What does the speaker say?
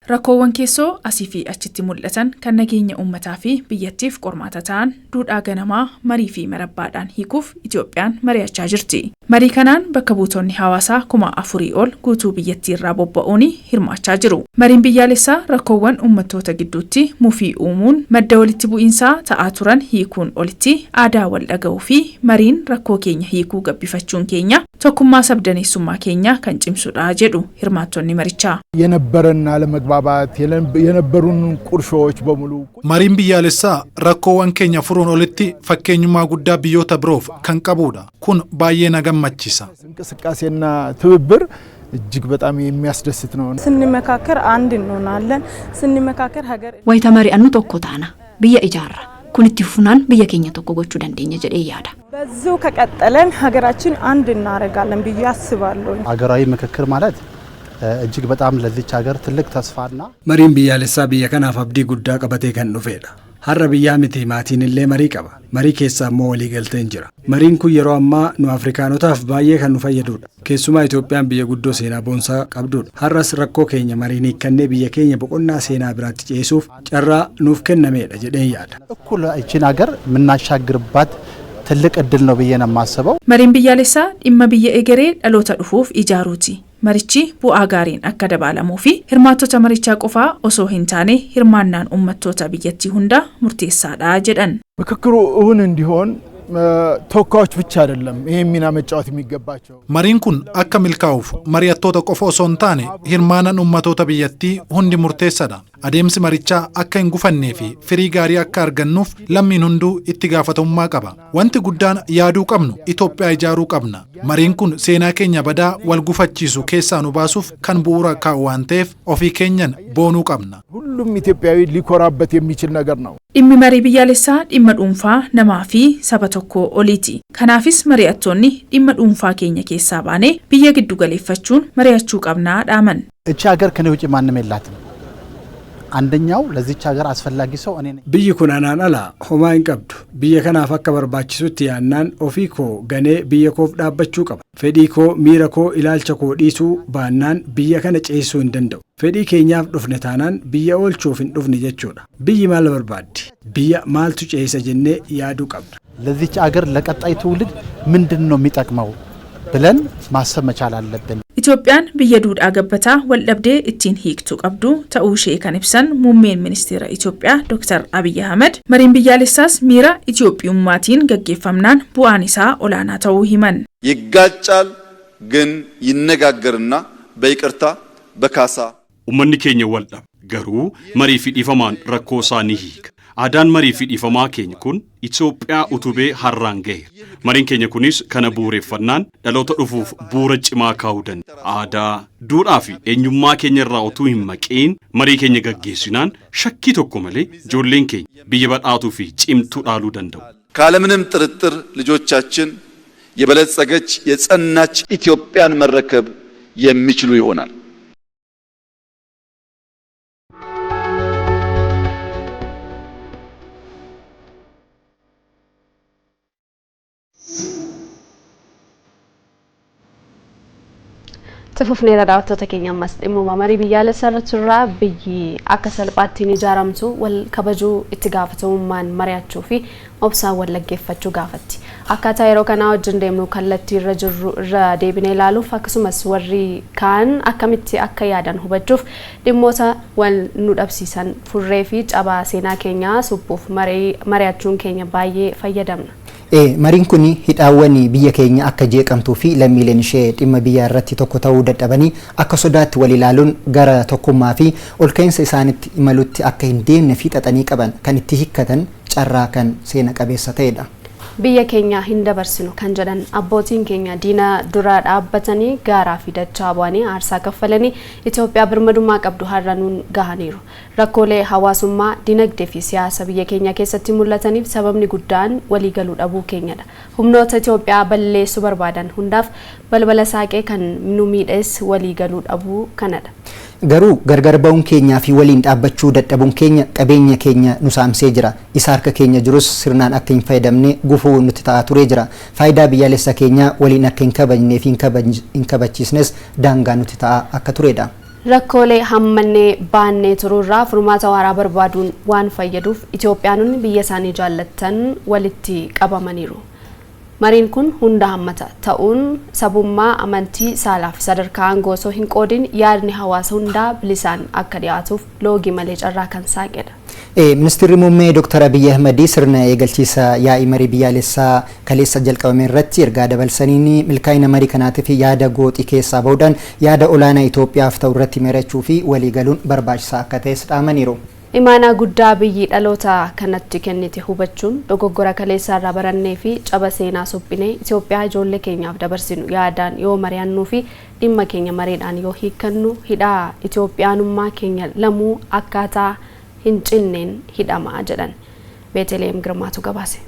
Rakkoowwan keessoo asii fi achitti mul'atan kan nageenya uummataa fi biyyattiif qormaata ta'an duudhaa ganamaa marii fi marabbaadhaan hiikuuf Itoophiyaan mari'achaa jirti. Marii kanaan bakka buutonni hawaasaa 4,000 ol guutuu biyyattii irraa bobba'uun hirmaachaa jiru. Mariin biyyaalessaa rakkoowwan uummattoota gidduutti mufii uumuun madda walitti bu'iinsaa ta'aa turan hiikuun olitti aadaa wal dhaga'uu fi mariin rakkoo keenya hiikuu gabbifachuun keenya tokkummaa sabdaneessummaa keenya kan cimsudha jedhu hirmaattonni marichaa. የነበረና ለመግባባት የነበሩን ቁርሾች በሙሉ mariin biyyaalessaa rakkoowwan keenya furuun olitti fakkeenyummaa guddaa biyyoota biroof kan qabudha. kun baay'ee na gammachiisa. እንቅስቃሴና ትብብር እጅግ በጣም የሚያስደስት ነው። ስንመካከር አንድ እንሆናለን። ስንመካከር ሀገር ወይታ መሪአኑ tokko taana biyya ijaarra kun itti fufunaan biyya keenya tokko gochuu dandeenya jedhee yaada. በዚሁ ከቀጠለን ሀገራችን አንድ እናደርጋለን ብዬ አስባለሁ። ሀገራዊ ምክክር ማለት እጅግ በጣም ለዚች ሀገር ትልቅ ተስፋና mariin biyyaalessaa biyya kanaaf abdii guddaa qabatee kan dhufeedha. har'a biyyaa miti maatiin illee marii qaba. marii keessaa immoo walii galteen jira. mariin kun yeroo ammaa nu afrikaanotaaf baay'ee kan nu fayyadudha. keessumaa Itoophiyaan biyya guddoo seenaa boonsaa qabdudha. har'as rakkoo keenya mariin hiikkannee biyya keenya boqonnaa seenaa biraatti ceessuuf carraa nuuf kennameedha jedheen yaada. እኩል እቺን ሀገር የምናሻግርባት ትልቅ እድል ነው ብዬ ነው የማስበው። mariin biyyaalessaa dhimma biyya egeree dhaloota dhufuuf ijaaruuti. marichi bu'aa gaariin akka dabaalamuu fi hirmaattota marichaa qofaa osoo hin taane hirmaannaan uummattoota biyyattii hunda murteessaadha jedhan. ምክክሩ እውን እንዲሆን ተወካዮች ብቻ አይደለም ይሄን ሚና መጫወት የሚገባቸው። mariin kun akka milkaa'uuf mari'attoota qofa osoo hin taane hirmaannaan uummattoota biyyattii hundi murteessaadha. adeemsi marichaa akka hin gufannee fi firii gaarii akka argannuuf lammiin hunduu itti gaafatamummaa qaba. wanti guddaan yaaduu qabnu Itoophiyaa ijaaruu qabna. mariin kun seenaa keenya badaa wal gufachiisu keessaa nu baasuuf kan bu'uura kaa'u waan ta'eef ofii keenyan boonuu qabna. ሁሉም ኢትዮጵያዊ ሊኮራበት የሚችል ነገር ነው። dhimmi marii biyyaalessaa dhimma dhuunfaa namaa fi saba tokko oliiti. kanaafis mari'attoonni dhimma dhuunfaa keenya keessaa baanee biyya giddu galeeffachuun mari'achuu qabnaa dhaaman. እቺ ሀገር ከኔ ውጪ ማንም የላትም። አንደኛው ለዚች ሀገር አስፈላጊ ሰው እኔ ነኝ። biyyi kun anaan ala homaa hin qabdu. biyya kanaaf akka barbaachisutti yaannaan ofii koo ganee biyya koof dhaabbachuu qaba. fedhii koo miira koo ilaalcha koo dhiisuu baannaan biyya kana ceesisuu hin danda'u. fedhii keenyaaf dhufne taanaan biyya oolchuuf hin dhufne jechuudha. biyyi maal barbaaddi? biyya maaltu ceesa jennee yaaduu qabna. ለዚች ሀገር ለቀጣይ ትውልድ ምንድነው የሚጠቅመው ብለን ማሰብ መቻል አለብን። Itoophiyaan biyya duudhaa gabbataa wal dhabdee ittiin hiiktuu qabdu ta'uu ishee kan ibsan muummeen ministeera Itoophiyaa Dr. Abiy Ahmed mariin biyyaalessaas miira Itoophiyummaatiin gaggeeffamnaan bu'aan isaa olaanaa ta'uu himan. ይጋጫል ግን ይነጋገርና በይቅርታ በካሳ ummanni keenya waldha garuu marii fi dhiifamaan rakkoo isaanii hiika. aadaan marii fi dhiifamaa keenya kun Itoophiyaa utubee harraan gahe. mariin keenya kunis kana bu'uureffannaan dhaloota dhufuuf bu'uura cimaa kaa'uu danda'a. aadaa, duudhaa fi eenyummaa keenya irraa utuu hin maqeen marii keenya gaggeessinaan shakkii tokko malee ijoolleen keenya biyya badhaatuu fi cimtuu dhaaluu danda'u. ካለምንም ጥርጥር ልጆቻችን የበለጸገች የጸናች ኢትዮጵያን መረከብ የሚችሉ ይሆናል። Tufufneera daawwattoota keenya ammas dhimma marii biyyaalessaa irratti irraa biyyi akka salphaatti ijaaramtu wal kabajuu itti gaafatamummaan mari'achuu fi obsaan wal dhaggeeffachuu gaafatti. Akkaataa yeroo kanaa wajjin deemnu kallattii irra jirru irra deebinee ilaaluuf akkasumas warri kaan akkamitti akka yaadan hubachuuf dhimmoota wal nu dhabsiisan furree fi cabaa seenaa keenyaa suphuuf mari'achuun keenya baay'ee fayyadamna. mariin kuni hidhaawwan biyya keenya akka jeeqamtuu fi lammiileen ishee dhimma biyya irratti tokko ta'uu dadhabanii akka sodaatti wal ilaaluun gara tokkummaa fi olka'iinsa isaanitti imalutti akka hin deemne fi xaxanii qaban kan itti hiikkatan carraa kan seena qabeessa ta'edha. biyya keenya hin dabarsinu kan jedhan abbootiin keenya diina dura dhaabbatanii gaaraa fi dachaa bu'anii aarsaa kaffalanii Itoophiyaa birmadummaa qabdu har'a nuun gahaniiru. rakkoolee hawaasummaa, dinagdee fi siyaasa biyya keenya keessatti mul'ataniif sababni guddaan waliigaluu dhabuu keenyadha. humnoota Itoophiyaa balleessuu barbaadan hundaaf balbala saaqee kan nu miidhees waliigaluu dhabuu kanadha. garuu gargar ba'uun keenyaa fi waliin dhaabbachuu dadhabuun keenya qabeenya keenya nu saamsee jira. isa harka keenya jirus sirnaan akka hin fayyadamne gufuu nuti ta'aa turee jira. faayidaa biyyaalessa keenya waliin akka hin kabajnee fi hin kabachiisnes daangaa nuti ta'aa akka turedha. Rakkoolee hammannee baannee tururraa furmaata waaraa barbaaduun waan fayyaduuf Itoophiyaanonni biyya isaanii jaallatan walitti qabamaniiru. Mariin kun hunda hammata ta'uun sabummaa amantii saalaaf sadarkaa aangoo osoo hin qoodin yaadni hawaasa hundaa bilisaan akka dhiyaatuuf loogii malee carraa kan saaqedha. Ministeerri muummee Dr. Abiy Ahmed sirna eegalchiisa yaa'ii marii biyyaalessaa kaleessa jalqabame irratti ergaa dabalsaniin milkaa'ina marii kanaatiif yaada gooxii keessaa bahuudhaan yaada olaanaa Itoophiyaaf ta'u irratti mari'achuu fi waliigaluun barbaachisaa akka ta'es dhaamaniiru. Imaanaa guddaa biyyi dhaloota kanatti kennite hubachuun dogoggora kaleessaa irraa barannee fi caba seenaa suphinee Itoophiyaa ijoollee keenyaaf dabarsinu yaadaan yoo mari'annuu fi dhimma keenya mariidhaan yoo hiikannu hidhaa Itoophiyaanummaa keenya lamuu akkaataa hin cinneen hidhamaa jedhan. Beeteleem Girmaatu gabaase.